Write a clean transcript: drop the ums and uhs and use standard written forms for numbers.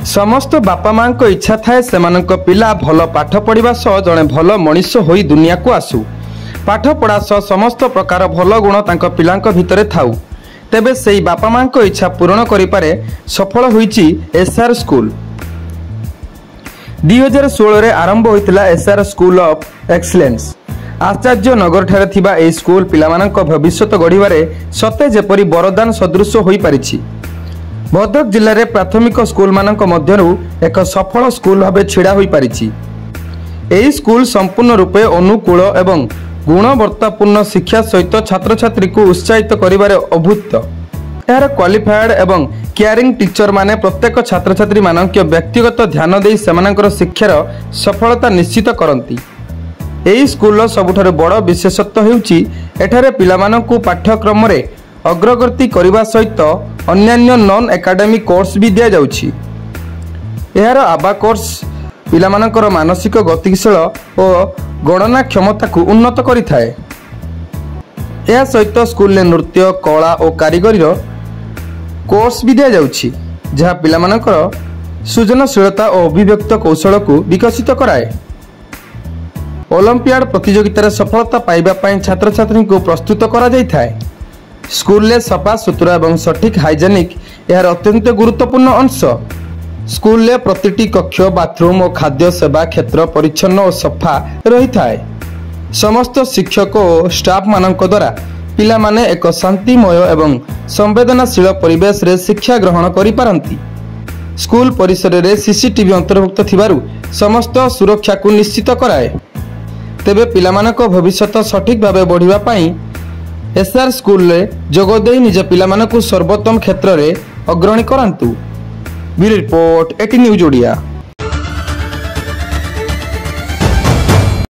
समस्त बापा माँ को इच्छा थाए सेमानक पिला भल पाठ पढ़ा सह जड़े भल मनीष होई दुनिया को आसू। पाठ पढ़ा सह समस्त प्रकार भल गुण तांको पिलांक भितरे थाउ। तेबे सेई बापा माँ को इच्छा पूरण करिपारे सफल होईची एसआर स्कूल। 2016 रे आरंभ होइतिला एसआर स्कूल ऑफ एक्सीलेंस। आचार्य नगर ठारे थिबा ए स्कूल पिलामानक भविष्यत गढ़िबारे सते जेपरि वरदान सदृश होई पारिछि। भद्रक जिले में प्राथमिक स्कूल मानक मध्यरु एक सफल स्कूल भाव छिड़ा होई पारिछि। एही स्कूल संपूर्ण रूपे अनुकूल एवं गुणवत्तापूर्ण शिक्षा सहित छात्र छात्री को उत्साहित करिबारे अभूत। यार क्वालिफाइड एवं केयरिंग टीचर माने प्रत्येक छात्र छात्री मानक व्यक्तिगत ध्यान देई सेमानकर शिक्षार सफलता निश्चित करंती। एही स्कूल सबुठारु बड़ विशेषत्व हेउची एठारे पिलामानकु पाठ्यक्रम रे अग्रगति करने सहित अन्यान्य नॉन एकेडमिक कोर्स भी दि जाउछि। यार आबा कोर्स पिलामानकर मानसिक गतिशील और गणना क्षमता को उन्नत करिथाए। या सहित स्कूल में नृत्य कला और कारीगरी कोर्स भी दि जाउछि, जहाँ पिलामानकर सृजनशीलता और अभिव्यक्त कौशल को विकसित कराए। ओलंपियाड प्रतियोगितार सफलता पाइबा पई छात्र छात्री को प्रस्तुत करा जाइथाए। स्कूल ले सफा सुतरा एवं सठिक हाइजेनिक यार अत्यंत गुरुत्वपूर्ण अंश। स्कूल ले प्रतिटी कक्ष बाथरूम और खाद्य सेवा क्षेत्र परिच्छन्न और सफा रही थाए। समस्त शिक्षक और स्टाफ मानक द्वारा पिला माने एक शांतिमय एवं संवेदनशील परिवेश रे शिक्षा ग्रहण करि पारंती। स्कूल परिसर रे सीसीटीवी अंतर्भुक्त थिबारु समस्त सुरक्षा को निश्चित कराए। तेबे पिला मानक भविष्यत सठिक भावे बढ़िबा पई एसआर स्कूल रे जोगदे निज पिलामानकु सर्वोत्तम क्षेत्र रे अग्रणी करंतु। Bureau report 18 news Odia.